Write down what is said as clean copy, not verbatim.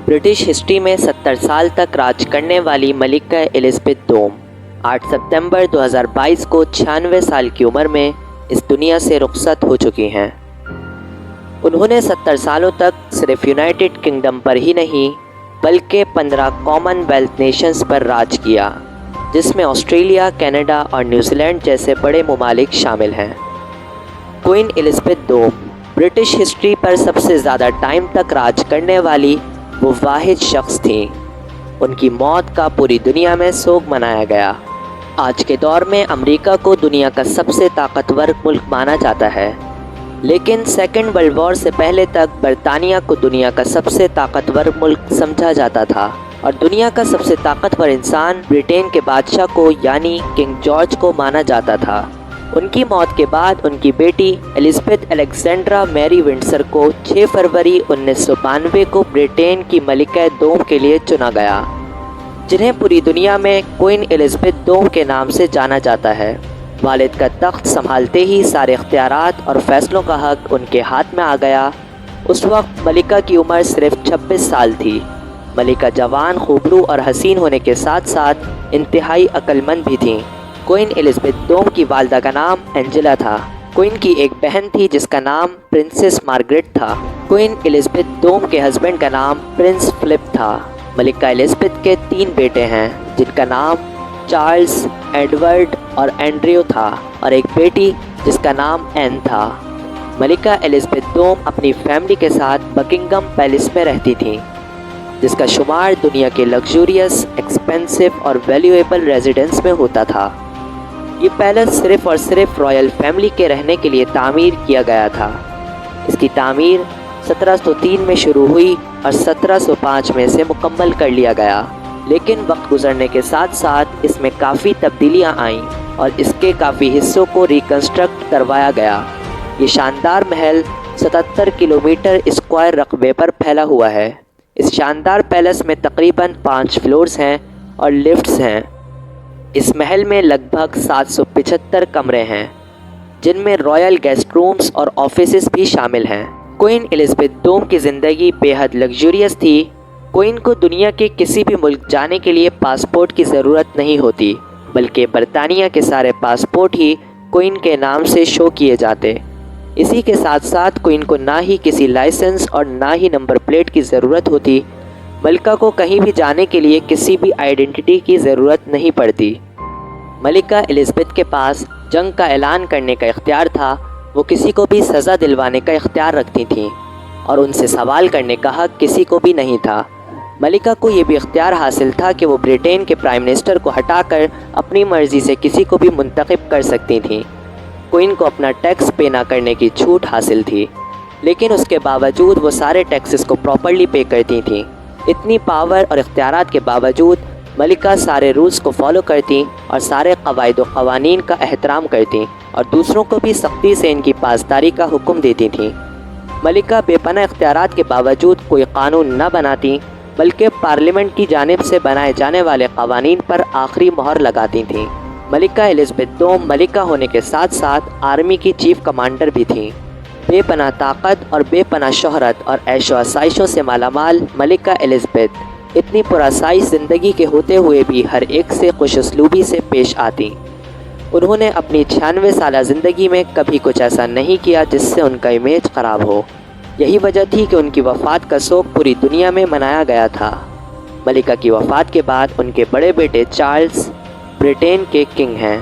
British history में 70 साल तक राज करने वाली मलिका एलिज़ाबेथ दोम 8 सितंबर 2022 को 96 साल की उम्र में इस दुनिया से रुखसत हो चुकी हैं। उन्होंने 70 सालों तक सिर्फ यूनाइटेड किंगडम पर ही नहीं बल्कि 15 कॉमनवेल्थ नेशंस पर राज किया, जिसमें ऑस्ट्रेलिया, कनाडा और न्यूजीलैंड जैसे बड़े ममालिक शामिल हैं। क्वीन एलिज़ाबेथ दोम ब्रिटिश हिस्ट्री पर सबसे ज़्यादा टाइम तक राज करने वाली वो वाहिद शख्स थी। उनकी मौत का पूरी दुनिया में शोक मनाया गया। आज के दौर में अमेरिका को दुनिया का सबसे ताकतवर मुल्क माना जाता है, लेकिन सेकेंड वर्ल्ड वॉर से पहले तक बरतानिया को दुनिया का सबसे ताकतवर मुल्क समझा जाता था और दुनिया का सबसे ताकतवर इंसान ब्रिटेन के बादशाह को यानी किंग जॉर्ज को माना जाता था। उनकी मौत के बाद उनकी बेटी एलिज़ाबेथ अलेक्जेंड्रा मैरी विंडसर को 6 फरवरी 1992 को ब्रिटेन की मलिका दोम के लिए चुना गया, जिन्हें पूरी दुनिया में क्वीन एलिज़ाबेथ दोम के नाम से जाना जाता है। वालिद का तख्त संभालते ही सारे इख्तियारात और फैसलों का हक उनके हाथ में आ गया। उस वक्त मलिका की उम्र सिर्फ 26 साल थी। मलिका जवान, खूबरू और हसीन होने के साथ साथ इंतहाई अक्लमंद भी थीं। क्वीन एलिज़ाबेथ दोम की वालिदा का नाम एंजेला था। क्वीन की एक बहन थी जिसका नाम प्रिंसेस मार्गरेट था। क्वीन एलिज़ाबेथ दोम के हस्बैंड का नाम प्रिंस फिलिप था। मलिका एलिज़ाबेथ के 3 बेटे हैं जिनका नाम चार्ल्स, एडवर्ड और एंड्रयू था और एक बेटी जिसका नाम एन था। मलिका एलिज़ाबेथ दोम अपनी फैमिली के साथ बकिंगम पैलेस में रहती थीं, जिसका शुमार दुनिया के लग्जूरियस, एक्सपेंसिव और वैल्यूएबल रेजिडेंस में होता था। ये पैलेस सिर्फ़ और सिर्फ रॉयल फैमिली के रहने के लिए तामीर किया गया था। इसकी तामीर 1703 में शुरू हुई और 1705 में से मुकम्मल कर लिया गया, लेकिन वक्त गुजरने के साथ साथ इसमें काफ़ी तब्दीलियां आईं और इसके काफ़ी हिस्सों को रिकन्स्ट्रक्ट करवाया गया। ये शानदार महल 77 किलोमीटर स्क्वायर रकबे पर फैला हुआ है। इस शानदार पैलेस में तकरीबन 5 फ्लोर्स हैं और लिफ्ट्स हैं। इस महल में लगभग 775 कमरे हैं, जिनमें रॉयल गेस्ट रूम्स और ऑफिसेस भी शामिल हैं। क्वीन एलिज़ाबेथ दोम की ज़िंदगी बेहद लग्जूरियस थी। क्वीन को दुनिया के किसी भी मुल्क जाने के लिए पासपोर्ट की ज़रूरत नहीं होती, बल्कि बरतानिया के सारे पासपोर्ट ही क्वीन के नाम से शो किए जाते। इसी के साथ साथ क्वीन को ना ही किसी लाइसेंस और ना ही नंबर प्लेट की ज़रूरत होती। मलिका को कहीं भी जाने के लिए किसी भी आइडेंटिटी की ज़रूरत नहीं पड़ती। मलिका एलिज़ाबेथ के पास जंग का ऐलान करने का इख्तियार था। वो किसी को भी सज़ा दिलवाने का इख्तियार रखती थीं और उनसे सवाल करने का हक किसी को भी नहीं था। मलिका को ये भी इख्तियार हासिल था कि वो ब्रिटेन के प्राइम मिनिस्टर को हटाकर अपनी मर्ज़ी से किसी को भी मुंतखब कर सकती थीं। क्वीन को अपना टैक्स पे ना करने की छूट हासिल थी, लेकिन उसके बावजूद वो सारे टैक्सेस को प्रॉपर्ली पे करती थीं। इतनी पावर और इख्तियारात के बावजूद मलिका सारे रूल्स को फॉलो करती और सारे क़वाइद व क़वानीन का एहतराम करती और दूसरों को भी सख्ती से इनकी पासदारी का हुक्म देती थीं। मलिका बेपनाह इख्तियारात के बावजूद कोई कानून न बनाती, बल्कि पार्लियामेंट की जानिब से बनाए जाने वाले क़वानीन पर आखिरी मोहर लगाती थीं। मलिका एलिज़ाबेथ दोम मलिका होने के साथ साथ आर्मी की चीफ कमांडर भी थीं। बेपनाह ताकत और बेपनाह शोहरत और ऐशो आसाइशों से मालामाल मलिका एलिज़ाबेथ इतनी पुरसाइश ज़िंदगी के होते हुए भी हर एक से खुशउस्लूबी से पेश आती। उन्होंने अपनी 96 साला ज़िंदगी में कभी कुछ ऐसा नहीं किया जिससे उनका इमेज ख़राब हो। यही वजह थी कि उनकी वफ़ात का शोक पूरी दुनिया में मनाया गया था। मलिका की वफ़ात के बाद उनके बड़े बेटे चार्ल्स ब्रिटेन के किंग हैं।